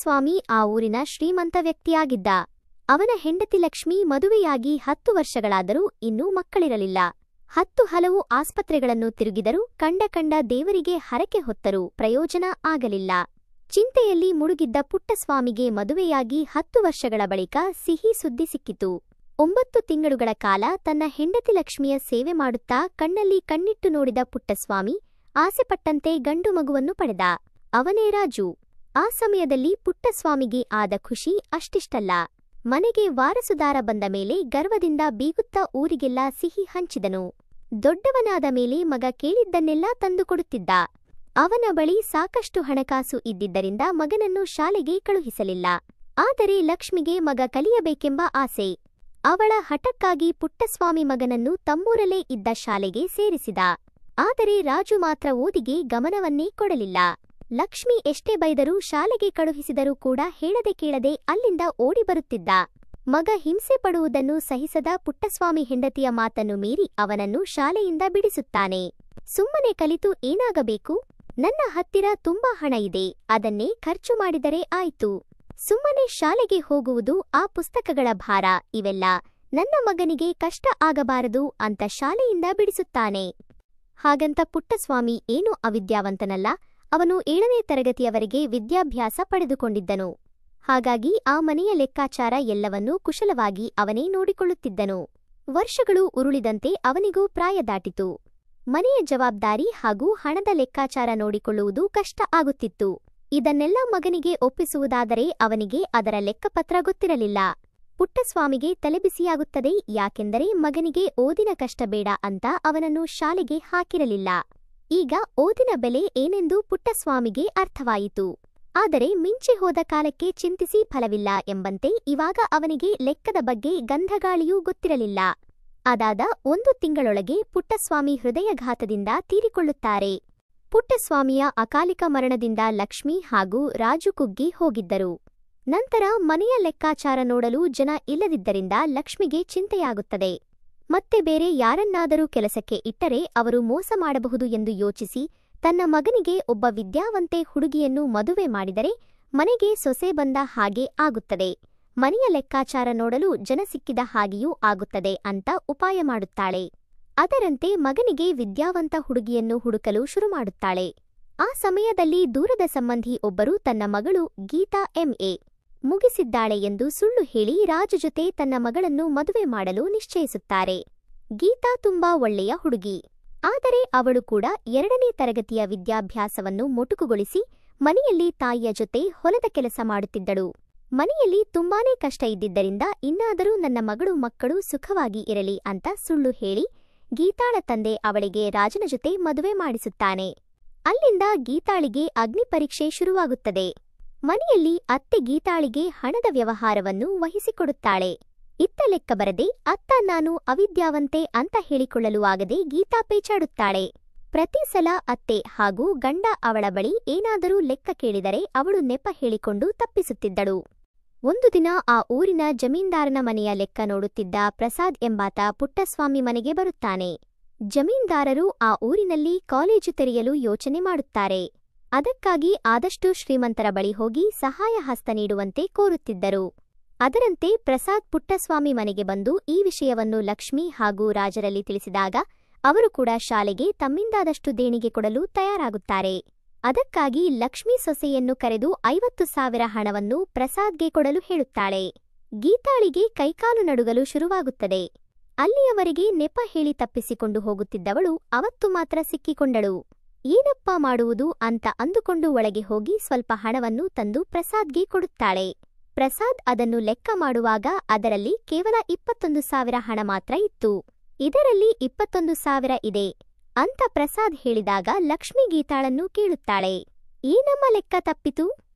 ಪುಟ್ಟಸ್ವಾಮಿ ಆ ಊರಿನ ಶ್ರೀಮಂತ ವ್ಯಕ್ತಿಯಾಗಿದ್ದ. ಅವನ ಹೆಂಡತಿ ಲಕ್ಷ್ಮಿ ಮದುವೆಯಾಗಿ 10 ವರ್ಷಗಳಾದರೂ ಇನ್ನೂ ಮಕ್ಕಳಿರಲಿಲ್ಲ. ಹಲವು ಆಸ್ಪತ್ರೆಗಳನ್ನು ತಿರುಗಿದರೂ ಕಂಡ ದೇವರಿಗೆ ಹರಕೆ ಹೊತ್ತರೂ ಪ್ರಯೋಜನ ಆಗಲಿಲ್ಲ. ಚಿಂತೆಯಲ್ಲಿ ಮುಳುಗಿದ್ದ ಪುಟ್ಟಸ್ವಾಮಿಗೆ ಮದುವೆಯಾಗಿ 10 ವರ್ಷಗಳ ಬಳಿಕ ಸಿಹಿ ಸುದ್ದಿ ಸಿಕ್ಕಿತು. 9 ತಿಂಗಳುಗಳ ಕಾಲ ತನ್ನ ಹೆಂಡತಿ ಲಕ್ಷ್ಮಿಯ ಸೇವೆ ಮಾಡುತ್ತಾ ಕಣ್ಣಲ್ಲಿ ಕಣ್ಣಿಟ್ಟು ನೋಡಿದ ಪುಟ್ಟಸ್ವಾಮಿ ಆಸೆಪಟ್ಟಂತೆ ಗಂಡು ಮಗುವನ್ನು ಪಡೆದ. ಅವನೇ ರಾಜು. ಆ ಸಮಯದಲ್ಲಿ ಪುಟ್ಟಸ್ವಾಮಿಗೆ ಆದ ಖುಷಿ ಅಷ್ಟಿಷ್ಟಲ್ಲ. ಮನೆಗೆ ವಾರಸುದಾರ ಬಂದ ಮೇಲೆ ಗರ್ವದಿಂದ ಬೀಗುತ್ತಾ ಊರಿಗೆಲ್ಲ ಸಿಹಿ ಹಂಚಿದನು. ದೊಡ್ಡವನಾದ ಮೇಲೆ ಮಗ ಕೇಳಿದ್ದನ್ನೆಲ್ಲ ತಂದುಕೊಡುತ್ತಿದ್ದ. ಅವನ ಬಳಿ ಸಾಕಷ್ಟು ಹಣಕಾಸು ಇದ್ದಿದ್ದರಿಂದ ಮಗನನ್ನು ಶಾಲೆಗೆ ಕಳುಹಿಸಲಿಲ್ಲ. ಆದರೆ ಲಕ್ಷ್ಮಿಗೆ ಮಗ ಕಲಿಯಬೇಕೆಂಬ ಆಸೆ. ಅವಳ ಹಠಕ್ಕಾಗಿ ಪುಟ್ಟಸ್ವಾಮಿ ಮಗನನ್ನು ತಮ್ಮೂರಲ್ಲೇ ಇದ್ದ ಶಾಲೆಗೆ ಸೇರಿಸಿದ. ಆದರೆ ರಾಜು ಮಾತ್ರ ಓದಿಗೆ ಗಮನವನ್ನೇ ಕೊಡಲಿಲ್ಲ. ಲಕ್ಷ್ಮಿ ಎಷ್ಟೇ ಬೈದರೂ ಶಾಲೆಗೆ ಕಳುಹಿಸಿದರೂ ಕೂಡ ಹೇಳದೆ ಕೇಳದೆ ಅಲ್ಲಿಂದ ಓಡಿ ಬರುತ್ತಿದ್ದ. ಮಗ ಹಿಂಸೆ ಪಡುವುದನ್ನು ಸಹಿಸದ ಪುಟ್ಟಸ್ವಾಮಿ ಹೆಂಡತಿಯ ಮಾತನ್ನು ಮೀರಿ ಅವನನ್ನು ಶಾಲೆಯಿಂದ ಬಿಡಿಸುತ್ತಾನೆ. ಸುಮ್ಮನೆ ಕಲಿತು ಏನಾಗಬೇಕು? ನನ್ನ ಹತ್ತಿರ ತುಂಬಾ ಹಣ ಇದೆ, ಅದನ್ನೇ ಖರ್ಚು ಮಾಡಿದರೆ ಆಯ್ತು. ಸುಮ್ಮನೆ ಶಾಲೆಗೆ ಹೋಗುವುದು, ಆ ಪುಸ್ತಕಗಳ ಭಾರ, ಇವೆಲ್ಲ ನನ್ನ ಮಗನಿಗೆ ಕಷ್ಟ ಆಗಬಾರದು ಅಂತ ಶಾಲೆಯಿಂದ ಬಿಡಿಸುತ್ತಾನೆ. ಹಾಗಂತ ಪುಟ್ಟಸ್ವಾಮಿ ಏನೂ ಅವಿದ್ಯಾವಂತನಲ್ಲ. ಅವನು 7ನೇ ತರಗತಿಯವರೆಗೆ ವಿದ್ಯಾಭ್ಯಾಸ ಪಡೆದುಕೊಂಡಿದ್ದನು. ಹಾಗಾಗಿ ಆ ಮನೆಯ ಲೆಕ್ಕಾಚಾರ ಎಲ್ಲವನ್ನೂ ಕುಶಲವಾಗಿ ಅವನೇ ನೋಡಿಕೊಳ್ಳುತ್ತಿದ್ದನು. ವರ್ಷಗಳು ಉರುಳಿದಂತೆ ಅವನಿಗೂ ಪ್ರಾಯ ದಾಟಿತು. ಮನೆಯ ಜವಾಬ್ದಾರಿ ಹಾಗೂ ಹಣದ ಲೆಕ್ಕಾಚಾರ ನೋಡಿಕೊಳ್ಳುವುದು ಕಷ್ಟ ಆಗುತ್ತಿತ್ತು. ಇದನ್ನೆಲ್ಲ ಮಗನಿಗೆ ಒಪ್ಪಿಸುವುದಾದರೆ ಅವನಿಗೆ ಅದರ ಲೆಕ್ಕಪತ್ರ ಗೊತ್ತಿರಲಿಲ್ಲ. ಪುಟ್ಟಸ್ವಾಮಿಗೆ ತಲೆಬಿಸಿಯಾಗುತ್ತದೆ. ಯಾಕೆಂದರೆ ಮಗನಿಗೆ ಓದಿನ ಕಷ್ಟ ಬೇಡ ಅಂತ ಅವನನ್ನು ಶಾಲೆಗೆ ಹಾಕಿರಲಿಲ್ಲ. ಈಗ ಓದಿನ ಬೆಲೆ ಏನೆಂದು ಪುಟ್ಟಸ್ವಾಮಿಗೆ ಅರ್ಥವಾಯಿತು. ಆದರೆ ಮಿಂಚಿ ಹೋದ ಕಾಲಕ್ಕೆ ಚಿಂತಿಸಿ ಫಲವಿಲ್ಲ ಎಂಬಂತೆ ಇವಾಗ ಅವನಿಗೆ ಲೆಕ್ಕದ ಬಗ್ಗೆ ಗಂಧಗಾಳಿಯೂ ಗೊತ್ತಿರಲಿಲ್ಲ. ಅದಾದ 1 ತಿಂಗಳೊಳಗೆ ಪುಟ್ಟಸ್ವಾಮಿ ಹೃದಯಘಾತದಿಂದ ತೀರಿಕೊಳ್ಳುತ್ತಾರೆ. ಪುಟ್ಟಸ್ವಾಮಿಯ ಅಕಾಲಿಕ ಮರಣದಿಂದ ಲಕ್ಷ್ಮಿ ಹಾಗೂ ರಾಜು ಕುಗ್ಗಿ ಹೋಗಿದ್ದರು. ನಂತರ ಮನೆಯ ಲೆಕ್ಕಾಚಾರ ನೋಡಲು ಜನ ಇಲ್ಲದಿದ್ದರಿಂದ ಲಕ್ಷ್ಮಿಗೆ ಚಿಂತೆಯಾಗುತ್ತದೆ. ಮತ್ತೆ ಬೇರೆ ಯಾರನ್ನಾದರೂ ಕೆಲಸಕ್ಕೆ ಇಟ್ಟರೆ ಅವರು ಮೋಸ ಮಾಡಬಹುದು ಎಂದು ಯೋಚಿಸಿ ತನ್ನ ಮಗನಿಗೆ ಒಬ್ಬ ವಿದ್ಯಾವಂತೆ ಹುಡುಗಿಯನ್ನು ಮದುವೆ ಮಾಡಿದರೆ ಮನೆಗೆ ಸೊಸೆ ಬಂದ ಹಾಗೆ ಆಗುತ್ತದೆ. ಮನೆಯ ಲೆಕ್ಕಾಚಾರ ನೋಡಲು ಜನ ಸಿಕ್ಕಿದ ಹಾಗೆಯೂ ಆಗುತ್ತದೆ ಅಂತ ಉಪಾಯ ಮಾಡುತ್ತಾಳೆ. ಅದರಂತೆ ಮಗನಿಗೆ ವಿದ್ಯಾವಂತ ಹುಡುಗಿಯನ್ನು ಹುಡುಕಲು ಶುರು ಮಾಡುತ್ತಾಳೆ. ಆ ಸಮಯದಲ್ಲಿ ದೂರದ ಸಂಬಂಧಿ ಒಬ್ಬರು ತನ್ನ ಮಗಳು ಗೀತಾ MA ಮುಗಿಸಿದ್ದಾಳೆ ಎಂದು ಸುಳ್ಳು ಹೇಳಿ ರಾಜು ಜೊತೆ ತನ್ನ ಮಗಳನ್ನು ಮದುವೆ ಮಾಡಲು ನಿಶ್ಚಯಿಸುತ್ತಾರೆ. ಗೀತಾ ತುಂಬಾ ಒಳ್ಳೆಯ ಹುಡುಗಿ. ಆದರೆ ಅವಳು ಕೂಡ 2ನೇ ತರಗತಿಯ ವಿದ್ಯಾಭ್ಯಾಸವನ್ನು ಮೊಟಕುಗೊಳಿಸಿ ಮನೆಯಲ್ಲಿ ತಾಯಿಯ ಜೊತೆ ಹೊಲದ ಕೆಲಸ ಮಾಡುತ್ತಿದ್ದಳು. ಮನೆಯಲ್ಲಿ ತುಂಬಾನೇ ಕಷ್ಟ ಇದ್ದಿದ್ದರಿಂದ ಇನ್ನಾದರೂ ನನ್ನ ಮಕ್ಕಳು ಸುಖವಾಗಿ ಇರಲಿ ಅಂತ ಸುಳ್ಳು ಹೇಳಿ ಗೀತಾಳ ತಂದೆ ಅವಳಿಗೆ ರಾಜನ ಜೊತೆ ಮದುವೆ ಮಾಡಿಸುತ್ತಾನೆ. ಅಲ್ಲಿಂದ ಗೀತಾಳಿಗೆ ಅಗ್ನಿ ಪರೀಕ್ಷೆ ಶುರುವಾಗುತ್ತದೆ. ಮನೆಯಲ್ಲಿ ಅತ್ತೆ ಗೀತಾಳಿಗೆ ಹಣದ ವ್ಯವಹಾರವನ್ನು ವಹಿಸಿಕೊಡುತ್ತಾಳೆ. ಇತ್ತ ಲೆಕ್ಕ ಬರದೆ ಅತ್ತ ನಾನು ಅವಿದ್ಯಾವಂತೆ ಅಂತ ಹೇಳಿಕೊಳ್ಳಲು ಆಗದೆ ಗೀತಾ ಪೇಚಾಡುತ್ತಾಳೆ. ಪ್ರತಿ ಸಲ ಅತ್ತೆ ಹಾಗೂ ಗಂಡ ಅವಳ ಬಳಿ ಏನಾದರೂ ಲೆಕ್ಕ ಕೇಳಿದರೆ ಅವಳು ನೆಪ ಹೇಳಿಕೊಂಡು ತಪ್ಪಿಸುತ್ತಿದ್ದಳು. ಒಂದು ದಿನ ಆ ಊರಿನ ಜಮೀನ್ದಾರನ ಮನೆಯ ಲೆಕ್ಕ ನೋಡುತ್ತಿದ್ದ ಪ್ರಸಾದ್ ಎಂಬಾತ ಪುಟ್ಟಸ್ವಾಮಿ ಮನೆಗೆ ಬರುತ್ತಾನೆ. ಜಮೀನ್ದಾರರು ಆ ಊರಿನಲ್ಲಿ ಕಾಲೇಜು ತೆರೆಯಲು ಯೋಚನೆ ಮಾಡುತ್ತಾರೆ. ಅದಕ್ಕಾಗಿ ಆದಷ್ಟು ಶ್ರೀಮಂತರ ಬಳಿ ಹೋಗಿ ಸಹಾಯ ಹಸ್ತ ನೀಡುವಂತೆ ಕೋರುತ್ತಿದ್ದರು. ಅದರಂತೆ ಪ್ರಸಾದ್ ಪುಟ್ಟಸ್ವಾಮಿ ಮನೆಗೆ ಬಂದು ಈ ವಿಷಯವನ್ನು ಲಕ್ಷ್ಮಿ ಹಾಗೂ ರಾಜರಲ್ಲಿ ತಿಳಿಸಿದಾಗ ಅವರು ಕೂಡ ಶಾಲೆಗೆ ತಮ್ಮಿಂದಾದಷ್ಟು ದೇಣಿಗೆ ಕೊಡಲು ತಯಾರಾಗುತ್ತಾರೆ. ಅದಕ್ಕಾಗಿ ಲಕ್ಷ್ಮಿ ಸೊಸೆಯನ್ನು ಕರೆದು 50,000 ಹಣವನ್ನು ಪ್ರಸಾದ್ಗೆ ಕೊಡಲು ಹೇಳುತ್ತಾಳೆ. ಗೀತಾಳಿಗೆ ಕೈಕಾಲು ನಡುಗಲು ಶುರುವಾಗುತ್ತದೆ. ಅಲ್ಲಿಯವರೆಗೆ ನೆಪ ಹೇಳಿ ತಪ್ಪಿಸಿಕೊಂಡು ಹೋಗುತ್ತಿದ್ದವಳು ಅವತ್ತು ಮಾತ್ರ ಸಿಕ್ಕಿಕೊಂಡಳು. ಏನಪ್ಪಾ ಮಾಡುವುದು ಅಂತ ಅಂದುಕೊಂಡು ಒಳಗೆ ಹೋಗಿ ಸ್ವಲ್ಪ ಹಣವನ್ನು ತಂದು ಪ್ರಸಾದ್ಗೆ ಕೊಡುತ್ತಾಳೆ. ಪ್ರಸಾದ್ ಅದನ್ನು ಲೆಕ್ಕ ಮಾಡುವಾಗ ಅದರಲ್ಲಿ ಕೇವಲ 21,000 ಹಣ ಮಾತ್ರ ಇತ್ತು. ಇದರಲ್ಲಿ 21,000 ಇದೆ ಅಂತ ಪ್ರಸಾದ್ ಹೇಳಿದಾಗ ಲಕ್ಷ್ಮಿ ಗೀತಾಳನ್ನು ಕೇಳುತ್ತಾಳೆ. ಏನಮ್ಮ ಲೆಕ್ಕ ತಪ್ಪಿತು?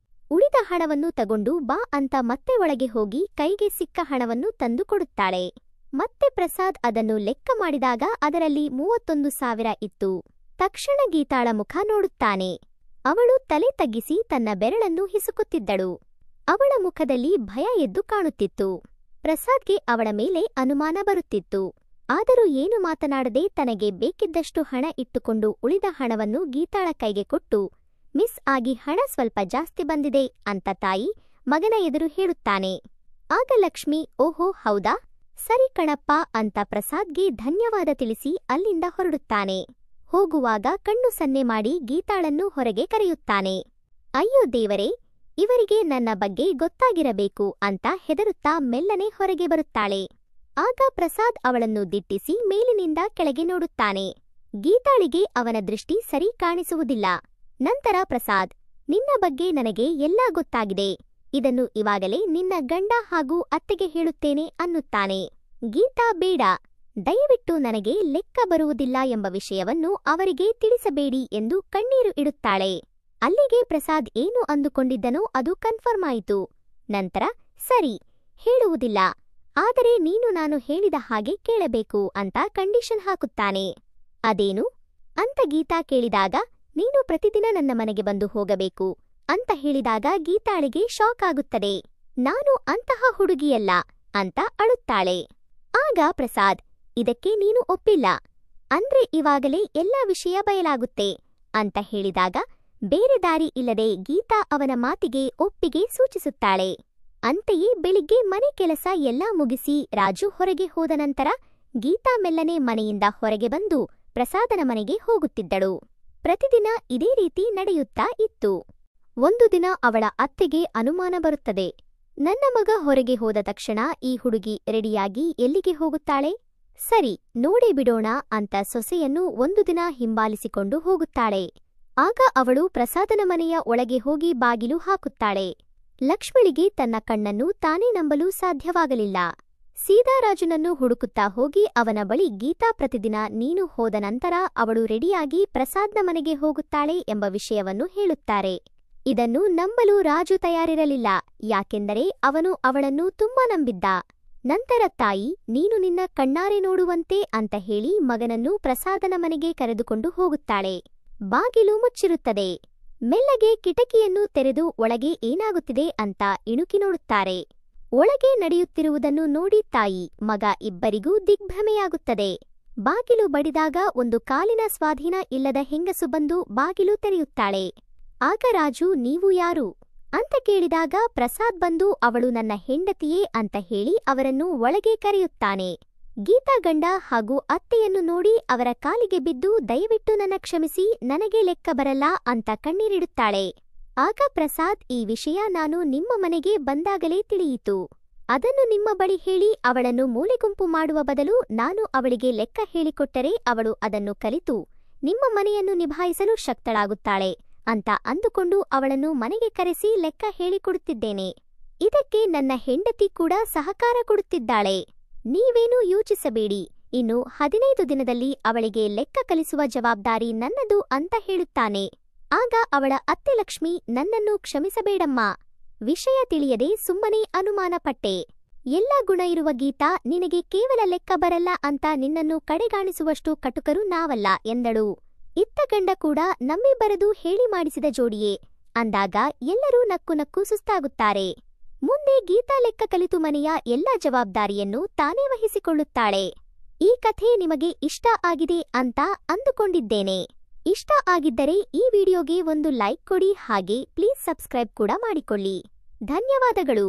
ಉಳಿದ ಹಣವನ್ನು ತಗೊಂಡು ಬಾ ಅಂತ ಮತ್ತೆ ಒಳಗೆ ಹೋಗಿ ಕೈಗೆ ಸಿಕ್ಕ ಹಣವನ್ನು ತಂದು ಕೊಡುತ್ತಾಳೆ. ಮತ್ತೆ ಪ್ರಸಾದ್ ಅದನ್ನು ಲೆಕ್ಕ ಮಾಡಿದಾಗ ಅದರಲ್ಲಿ 31,000 ಇತ್ತು. ತಕ್ಷಣ ಗೀತಾಳ ಮುಖ ನೋಡುತ್ತಾನೆ. ಅವಳು ತಲೆ ತಗ್ಗಿಸಿ ತನ್ನ ಬೆರಳನ್ನು ಹಿಸುಕುತ್ತಿದ್ದಳು. ಅವಳ ಮುಖದಲ್ಲಿ ಭಯ ಎದ್ದು ಕಾಣುತ್ತಿತ್ತು. ಪ್ರಸಾದ್ಗೆ ಅವಳ ಮೇಲೆ ಅನುಮಾನ ಬರುತ್ತಿತ್ತು. ಆದರೂ ಏನು ಮಾತನಾಡದೆ ತನಗೆ ಬೇಕಿದ್ದಷ್ಟು ಹಣ ಇಟ್ಟುಕೊಂಡು ಉಳಿದ ಹಣವನ್ನು ಗೀತಾಳ ಕೈಗೆ ಕೊಟ್ಟು, ಮಿಸ್ ಆಗಿ ಹಣ ಸ್ವಲ್ಪ ಜಾಸ್ತಿ ಬಂದಿದೆ ಅಂತ ತಾಯಿ ಮಗನ ಎದುರು ಹೇಳುತ್ತಾನೆ. ಆಗ ಲಕ್ಷ್ಮಿ, ಓಹೋ ಹೌದಾ, ಸರಿ ಕಣಪ್ಪ ಅಂತ ಪ್ರಸಾದ್ಗೆ ಧನ್ಯವಾದ ತಿಳಿಸಿ ಅಲ್ಲಿಂದ ಹೊರಡುತ್ತಾನೆ. ಹೋಗುವಾಗ ಕಣ್ಣು ಸನ್ನೆ ಮಾಡಿ ಗೀತಾಳನ್ನು ಹೊರಗೆ ಕರೆಯುತ್ತಾನೆ. ಅಯ್ಯೋ ದೇವರೇ, ಇವರಿಗೆ ನನ್ನ ಬಗ್ಗೆ ಗೊತ್ತಾಗಿರಬೇಕು ಅಂತ ಹೆದರುತ್ತಾ ಮೆಲ್ಲನೆ ಹೊರಗೆ ಬರುತ್ತಾಳೆ. ಆಗ ಪ್ರಸಾದ್ ಅವಳನ್ನು ದಿಟ್ಟಿಸಿ ಮೇಲಿನಿಂದ ಕೆಳಗೆ ನೋಡುತ್ತಾನೆ. ಗೀತಾಳಿಗೆ ಅವನ ದೃಷ್ಟಿ ಸರಿ ಕಾಣಿಸುವುದಿಲ್ಲ. ನಂತರ ಪ್ರಸಾದ್, ನಿನ್ನ ಬಗ್ಗೆ ನನಗೆ ಎಲ್ಲಾ ಗೊತ್ತಾಗಿದೆ, ಇದನ್ನು ಇವಾಗಲೇ ನಿನ್ನ ಗಂಡ ಹಾಗೂ ಅತ್ತೆಗೆ ಹೇಳುತ್ತೇನೆ ಅನ್ನುತ್ತಾನೆ. ಗೀತಾ, ಬೇಡ, ದಯವಿಟ್ಟು ನನಗೆ ಲೆಕ್ಕ ಬರುವುದಿಲ್ಲ ಎಂಬ ವಿಷಯವನ್ನು ಅವರಿಗೆ ತಿಳಿಸಬೇಡಿ ಎಂದು ಕಣ್ಣೀರು ಇಡುತ್ತಾಳೆ. ಅಲ್ಲಿಗೆ ಪ್ರಸಾದ್ ಏನು ಅಂದುಕೊಂಡಿದ್ದನೋ ಅದು ಕನ್ಫರ್ಮ್ ಆಯಿತು. ನಂತರ, ಸರಿ, ಹೇಳುವುದಿಲ್ಲ, ಆದರೆ ನೀನು ನಾನು ಹೇಳಿದ ಹಾಗೆ ಕೇಳಬೇಕು ಅಂತ ಕಂಡೀಷನ್ ಹಾಕುತ್ತಾನೆ. ಅದೇನು ಅಂತ ಗೀತಾ ಕೇಳಿದಾಗ, ನೀನು ಪ್ರತಿದಿನ ನನ್ನ ಮನೆಗೆ ಬಂದು ಹೋಗಬೇಕು ಅಂತ ಹೇಳಿದಾಗ ಗೀತಾಳಿಗೆ ಶಾಕ್ ಆಗುತ್ತದೆ. ನಾನು ಅಂತಹ ಹುಡುಗಿಯಲ್ಲ ಅಂತ ಅಳುತ್ತಾಳೆ. ಆಗ ಪ್ರಸಾದ್, ಇದಕ್ಕೆ ನೀನು ಒಪ್ಪಿಲ್ಲ ಅಂದ್ರೆ ಇವಾಗಲೇ ಎಲ್ಲಾ ವಿಷಯ ಬಯಲಾಗುತ್ತೆ ಅಂತ ಹೇಳಿದಾಗ ಬೇರೆ ದಾರಿ ಇಲ್ಲದೆ ಗೀತಾ ಅವನ ಮಾತಿಗೆ ಒಪ್ಪಿಗೆ ಸೂಚಿಸುತ್ತಾಳೆ. ಅಂತೆಯೇ ಬೆಳಿಗ್ಗೆ ಮನೆ ಕೆಲಸ ಎಲ್ಲಾ ಮುಗಿಸಿ ರಾಜು ಹೊರಗೆ ಹೋದ ನಂತರ ಗೀತಾ ಮೆಲ್ಲನೆ ಮನೆಯಿಂದ ಹೊರಗೆ ಬಂದು ಪ್ರಸಾದನ ಮನೆಗೆ ಹೋಗುತ್ತಿದ್ದಳು. ಪ್ರತಿದಿನ ಇದೇ ರೀತಿ ನಡೆಯುತ್ತಾ ಇತ್ತು. ಒಂದು ದಿನ ಅವಳ ಅತ್ತೆಗೆ ಅನುಮಾನ ಬರುತ್ತದೆ. ನನ್ನ ಮಗ ಹೊರಗೆ ಹೋದ ತಕ್ಷಣ ಈ ಹುಡುಗಿ ರೆಡಿಯಾಗಿ ಎಲ್ಲಿಗೆ ಹೋಗುತ್ತಾಳೆ? ಸರಿ, ನೋಡೇ ಬಿಡೋಣ ಅಂತ ಸೊಸೆಯನ್ನು ಒಂದು ದಿನ ಹಿಂಬಾಲಿಸಿಕೊಂಡು ಹೋಗುತ್ತಾಳೆ. ಆಗ ಅವಳು ಪ್ರಸಾದನ ಮನೆಯ ಒಳಗೆ ಹೋಗಿ ಬಾಗಿಲು ಹಾಕುತ್ತಾಳೆ. ಲಕ್ಷ್ಮಳಿಗೆ ತನ್ನ ಕಣ್ಣನ್ನು ತಾನೇ ನಂಬಲು ಸಾಧ್ಯವಾಗಲಿಲ್ಲ. ಸೀದಾ ರಾಜುನನ್ನು ಹುಡುಕುತ್ತಾ ಹೋಗಿ ಅವನ ಬಳಿ ಗೀತಾ ಪ್ರತಿದಿನ ನೀನು ಹೋದ ನಂತರ ಅವಳು ರೆಡಿಯಾಗಿ ಪ್ರಸಾದ್ನ ಮನೆಗೆ ಹೋಗುತ್ತಾಳೆ ಎಂಬ ವಿಷಯವನ್ನು ಹೇಳುತ್ತಾರೆ. ಇದನ್ನು ನಂಬಲು ರಾಜು ತಯಾರಿರಲಿಲ್ಲ, ಯಾಕೆಂದರೆ ಅವನು ಅವಳನ್ನು ತುಂಬಾ ನಂಬಿದ್ದ. ನಂತರ ತಾಯಿ, ನೀನು ನಿನ್ನ ಕಣ್ಣಾರೆ ನೋಡುವಂತೆ ಅಂತ ಹೇಳಿ ಮಗನನ್ನು ಪ್ರಸಾದನ ಮನೆಗೆ ಕರೆದುಕೊಂಡು ಹೋಗುತ್ತಾಳೆ. ಬಾಗಿಲು ಮುಚ್ಚಿರುತ್ತದೆ. ಮೆಲ್ಲಗೆ ಕಿಟಕಿಯನ್ನು ತೆರೆದು ಒಳಗೆ ಏನಾಗುತ್ತಿದೆ ಅಂತ ಇಣುಕಿ ನೋಡುತ್ತಾರೆ. ಒಳಗೆ ನಡೆಯುತ್ತಿರುವುದನ್ನು ನೋಡಿ ತಾಯಿ, ಮಗ ಇಬ್ಬರಿಗೂ ದಿಗ್ಭ್ರಮೆಯಾಗುತ್ತದೆ. ಬಾಗಿಲು ಬಡಿದಾಗ ಒಂದು ಕಾಲಿನ ಸ್ವಾಧೀನ ಇಲ್ಲದ ಹೆಂಗಸು ಬಂದು ಬಾಗಿಲು ತೆರೆಯುತ್ತಾಳೆ. ಆಗ ರಾಜು, ನೀವು ಯಾರು ಅಂತ ಕೇಳಿದಾಗ ಪ್ರಸಾದ್ ಬಂದು ಅವಳು ನನ್ನ ಹೆಂಡತಿಯೇ ಅಂತ ಹೇಳಿ ಅವರನ್ನು ಒಳಗೆ ಕರೆಯುತ್ತಾನೆ. ಗೀತಾ ಗಂಡ ಹಾಗೂ ಅತ್ತೆಯನ್ನು ನೋಡಿ ಅವರ ಕಾಲಿಗೆ ಬಿದ್ದು ದಯವಿಟ್ಟು ನನ್ನ ಕ್ಷಮಿಸಿ, ನನಗೆ ಲೆಕ್ಕ ಬರಲ್ಲ ಅಂತ ಕಣ್ಣೀರಿಡುತ್ತಾಳೆ. ಆಗ ಪ್ರಸಾದ್, ಈ ವಿಷಯ ನಾನು ನಿಮ್ಮ ಮನೆಗೆ ಬಂದಾಗಲೇ ತಿಳಿಯಿತು. ಅದನ್ನು ನಿಮ್ಮ ಬಳಿ ಹೇಳಿ ಅವಳನ್ನು ಮೂಲೆಗುಂಪು ಮಾಡುವ ಬದಲು ನಾನು ಅವಳಿಗೆ ಲೆಕ್ಕ ಹೇಳಿಕೊಟ್ಟರೆ ಅವಳು ಅದನ್ನು ಕಲಿತು ನಿಮ್ಮ ಮನೆಯನ್ನು ನಿಭಾಯಿಸಲು ಶಕ್ತಳಾಗುತ್ತಾಳೆ ಅಂತ ಅಂದುಕೊಂಡು ಅವಳನ್ನು ಮನೆಗೆ ಕರೆಸಿ ಲೆಕ್ಕ ಹೇಳಿಕೊಡುತ್ತಿದ್ದೇನೆ. ಇದಕ್ಕೆ ನನ್ನ ಹೆಂಡತಿ ಕೂಡ ಸಹಕಾರ ಕೊಡುತ್ತಿದ್ದಾಳೆ. ನೀವೇನೂ ಯೋಚಿಸಬೇಡಿ, ಇನ್ನು 15 ದಿನದಲ್ಲಿ ಅವಳಿಗೆ ಲೆಕ್ಕ ಕಲಿಸುವ ಜವಾಬ್ದಾರಿ ನನ್ನದು ಅಂತ ಹೇಳುತ್ತಾನೆ. ಆಗ ಅವಳ ಅತ್ತೆ ಲಕ್ಷ್ಮಿ, ನನ್ನನ್ನು ಕ್ಷಮಿಸಬೇಡಮ್ಮ, ವಿಷಯ ತಿಳಿಯದೆ ಸುಮ್ಮನೆ ಅನುಮಾನಪಟ್ಟೆ. ಎಲ್ಲ ಗುಣ ಇರುವ ಗೀತಾ, ನಿನಗೆ ಕೇವಲ ಲೆಕ್ಕ ಬರಲ್ಲ ಅಂತ ನಿನ್ನನ್ನು ಕಡೆಗಾಣಿಸುವಷ್ಟು ಕಟುಕರು ನಾವಲ್ಲ ಎಂದಳು. ಇತ್ತ ಗಂಡ ಕೂಡ ನಮ್ಮಿಬ್ಬರದು ಹೇಳಿ ಮಾಡಿಸಿದ ಜೋಡಿಯೇ ಅಂದಾಗ ಎಲ್ಲರೂ ನಕ್ಕು ನಕ್ಕು ಸುಸ್ತಾಗುತ್ತಾರೆ. ಮುಂದೆ ಗೀತಾ ಲೆಕ್ಕ ಕಲಿತು ಮನೆಯ ಎಲ್ಲ ಜವಾಬ್ದಾರಿಯನ್ನು ತಾನೇ ವಹಿಸಿಕೊಳ್ಳುತ್ತಾಳೆ. ಈ ಕಥೆ ನಿಮಗೆ ಇಷ್ಟ ಆಗಿದೆ ಅಂತ ಅಂದುಕೊಂಡಿದ್ದೇನೆ. ಇಷ್ಟ ಆಗಿದ್ದರೆ ಈ ವಿಡಿಯೋಗೆ ಒಂದು ಲೈಕ್ ಕೊಡಿ, ಹಾಗೆ ಪ್ಲೀಸ್ ಸಬ್ಸ್ಕ್ರೈಬ್ ಕೂಡ ಮಾಡಿಕೊಳ್ಳಿ. ಧನ್ಯವಾದಗಳು.